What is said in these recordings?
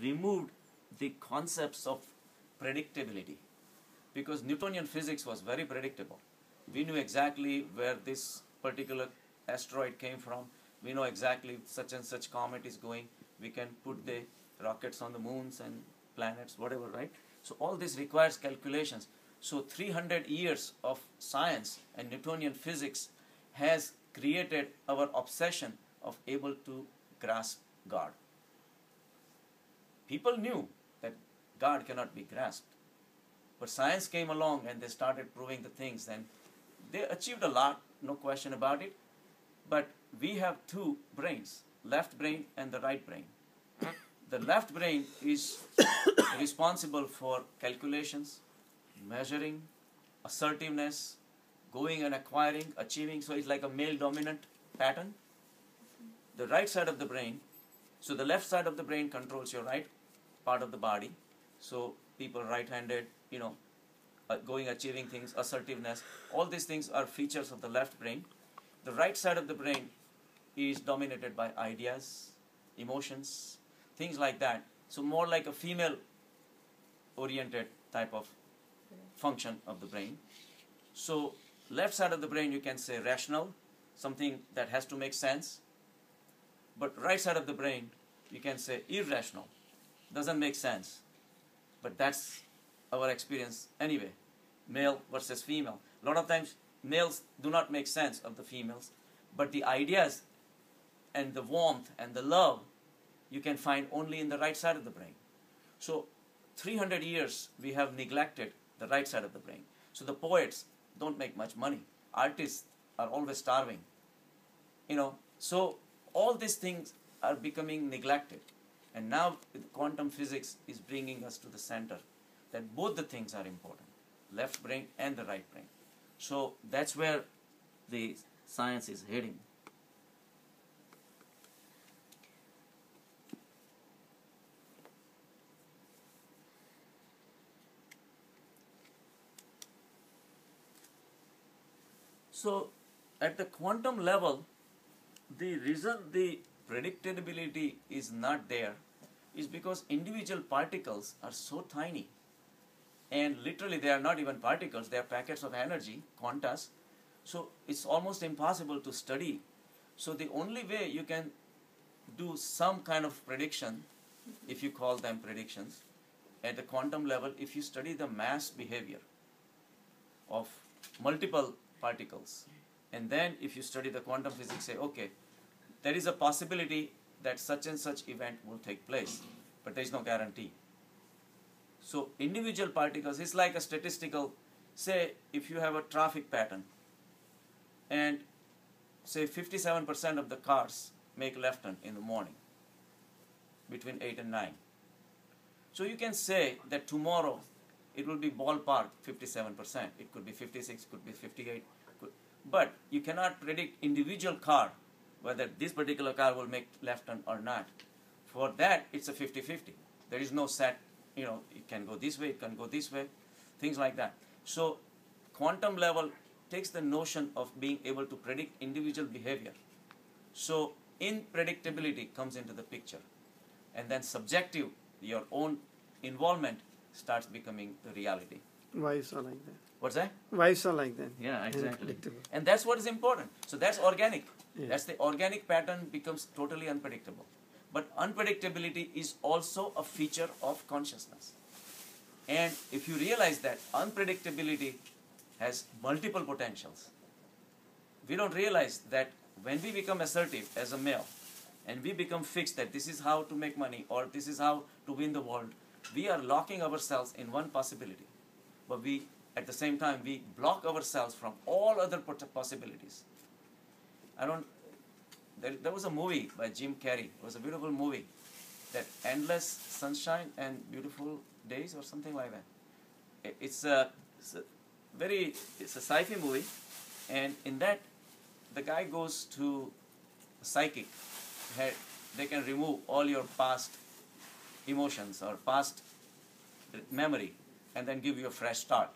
removed the concepts of predictability, because Newtonian physics was very predictable. We knew exactly where this particular asteroid came from. We know exactly such and such comet is going. We can put the rockets on the moons and planets, whatever, right? So all this requires calculations. So 300 years of science and Newtonian physics has created our obsession of able to grasp God. People knew that God cannot be grasped. But science came along and they started proving the things, and they achieved a lot, no question about it. But we have two brains, left brain and the right brain. The left brain is responsible for calculations, measuring, assertiveness, going and acquiring, achieving. So it's like a male dominant pattern. The right side of the brain, so the left side of the brain controls your right part of the body. So people right-handed, going, achieving things, assertiveness, all these things are features of the left brain. The right side of the brain is dominated by ideas, emotions, things like that. So more like a female-oriented type of function of the brain. So left side of the brain, you can say rational, something that has to make sense. But right side of the brain, you can say irrational, doesn't make sense. But that's our experience anyway, male versus female. A lot of times, males do not make sense of the females, but the ideas and the warmth and the love you can find only in the right side of the brain. So 300 years we have neglected the right side of the brain. So the poets don't make much money. Artists are always starving. So all these things are becoming neglected. And now quantum physics is bringing us to the center, that both the things are important, left brain and the right brain. So that's where the science is heading. So at the quantum level, the reason the predictability is not there is because individual particles are so tiny, and literally they are not even particles, they are packets of energy, quantas. So it's almost impossible to study. So the only way you can do some kind of prediction, if you call them predictions, at the quantum level, if you study the mass behavior of multiple particles, and then if you study the quantum physics, say, okay, there is a possibility that such and such event will take place, but there is no guarantee. So individual particles is like a statistical, say if you have a traffic pattern and say 57% of the cars make left turn in the morning between 8 and 9. So you can say that tomorrow it will be ballpark 57%. It could be 56, could be 58. But you cannot predict individual car, whether this particular car will make left turn or not. For that, it's a 50-50. There is no set, it can go this way, it can go this way, things like that. So quantum level takes the notion of being able to predict individual behavior. So unpredictability comes into the picture. And then subjective, your own involvement starts becoming the reality. Why so like that? What's that? Why so like that? Yeah, exactly. And that's what is important. So that's organic. Yeah. That's the organic pattern becomes totally unpredictable. But unpredictability is also a feature of consciousness. And if you realize that unpredictability has multiple potentials, we don't realize that when we become assertive as a male and we become fixed that this is how to make money or this is how to win the world, we are locking ourselves in one possibility. But we, at the same time, we block ourselves from all other possibilities. There was a movie by Jim Carrey. It was a beautiful movie, that Endless Sunshine and Beautiful Days or something like that. It's a sci-fi movie, and in that, the guy goes to a psychic. They can remove all your past emotions or past memory and then give you a fresh start.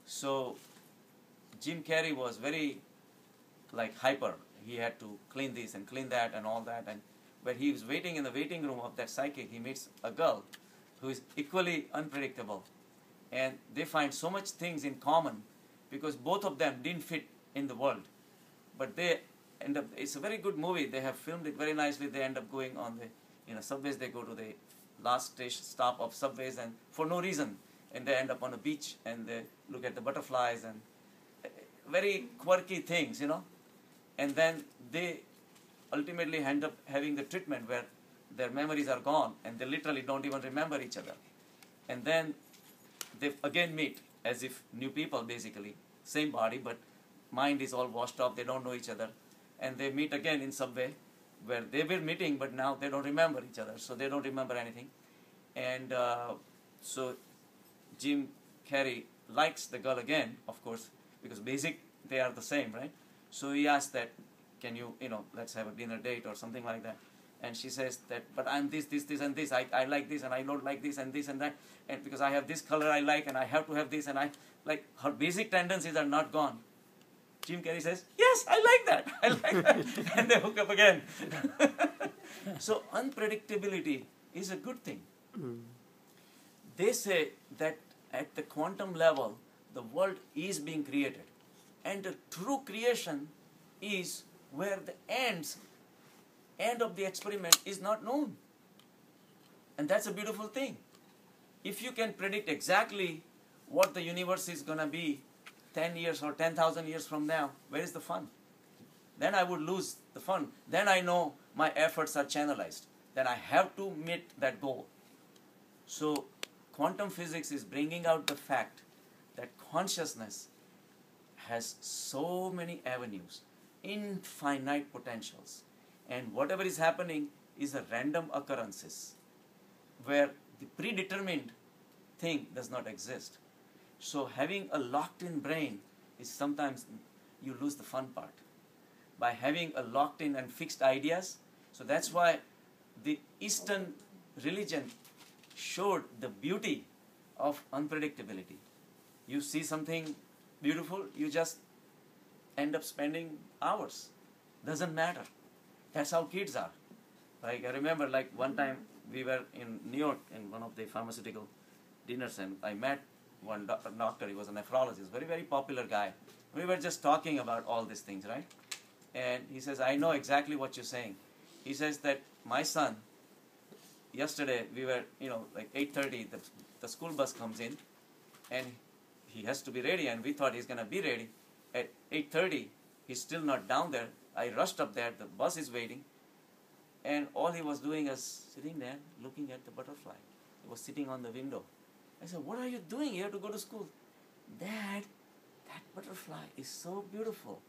So Jim Carrey was very hyper. He had to clean this and clean that and all that, and where he is waiting in the waiting room of that psychic. He meets a girl who is equally unpredictable. And they find so much things in common because both of them didn't fit in the world. But they end up, it's a very good movie. They have filmed it very nicely. They end up going on the subways. They go to the last station stop of subways and for no reason. And they end up on a beach and they look at the butterflies and very quirky things, And then they ultimately end up having the treatment where their memories are gone and they literally don't even remember each other. And then they again meet as if new people basically, same body, but mind is all washed off, they don't know each other. And they meet again in subway where they were meeting but now they don't remember each other, so they don't remember anything. And so Jim Carrey likes the girl again, of course, because basic they are the same, right? So he asks that, can you, let's have a dinner date or something like that. And she says that, but I'm this, and this. I like this and I don't like this and that. And because I have this color I like and I have to have this and I like, her basic tendencies are not gone. Jim Carrey says, yes, I like that. I like that. And they hook up again. So unpredictability is a good thing. They say that at the quantum level, the world is being created. And the true creation is where the end of the experiment is not known. And that's a beautiful thing. If you can predict exactly what the universe is going to be 10 years or 10,000 years from now, where is the fun? Then I would lose the fun. Then I know my efforts are channelized. Then I have to meet that goal. So quantum physics is bringing out the fact that consciousness has so many avenues, infinite potentials. And whatever is happening is a random occurrences where the predetermined thing does not exist. So having a locked-in brain is sometimes you lose the fun part. By having a locked-in and fixed ideas, so that's why the Eastern religion showed the beauty of unpredictability. You see something beautiful, you just end up spending hours. Doesn't matter. That's how kids are. Like I remember one time we were in New York in one of the pharmaceutical dinners and I met one doctor. He was a nephrologist, very, very popular guy. We were just talking about all these things, right? And he says, I know exactly what you're saying. He says that my son, yesterday we were, 8:30, the school bus comes in and he has to be ready and we thought he's going to be ready. At 8:30, he's still not down there. I rushed up there, the bus is waiting. And all he was doing is sitting there looking at the butterfly. He was sitting on the window. I said, what are you doing? You have to go to school. Dad, that butterfly is so beautiful.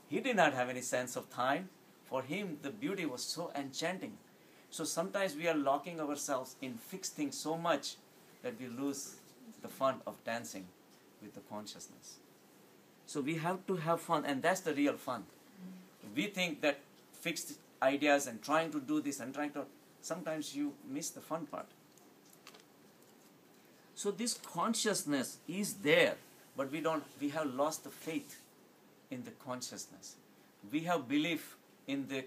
He did not have any sense of time. For him, the beauty was so enchanting. So sometimes we are locking ourselves in fixed things so much that we lose the fun of dancing with the consciousness. So we have to have fun, and that's the real fun. We think that fixed ideas and trying to do this and sometimes you miss the fun part. So this consciousness is there, but we have lost the faith in the consciousness. We have belief in the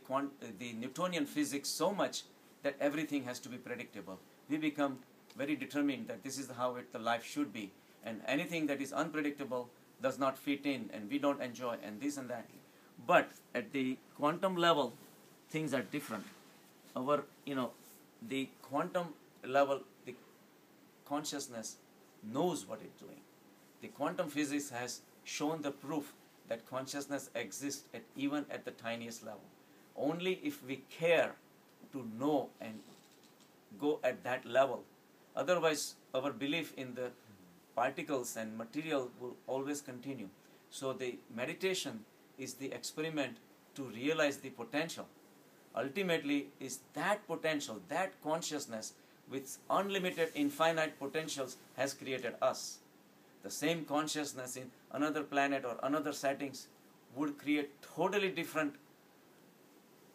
Newtonian physics so much that everything has to be predictable. We become very determined that this is how the life should be, and anything that is unpredictable does not fit in, and we don't enjoy, and this and that. But at the quantum level, things are different. The quantum level, the consciousness knows what it's doing. The quantum physics has shown the proof that consciousness exists even at the tiniest level. Only if we care to know and go at that level. Otherwise, our belief in the particles and material will always continue. So the meditation is the experiment to realize the potential. Ultimately, is that potential, that consciousness with unlimited, infinite potentials has created us. The same consciousness in another planet or another settings would create totally different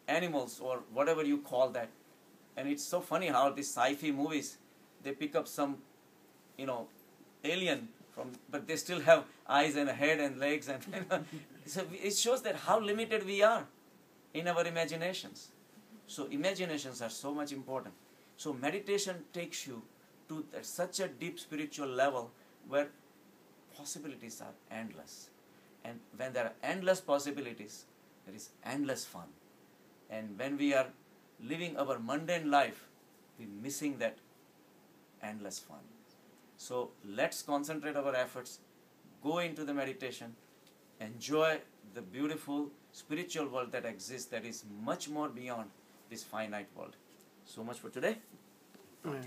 animals or whatever you call that. And it's so funny how these sci-fi movies, they pick up some, alien but they still have eyes and a head and legs and so it shows that how limited we are in our imaginations. So imaginations are so much important. So meditation takes you to such a deep spiritual level where possibilities are endless. And when there are endless possibilities, there is endless fun. And when we are living our mundane life, we're missing that endless fun. So let's concentrate our efforts, go into the meditation, enjoy the beautiful spiritual world that exists, that is much more beyond this finite world. So much for today. All right.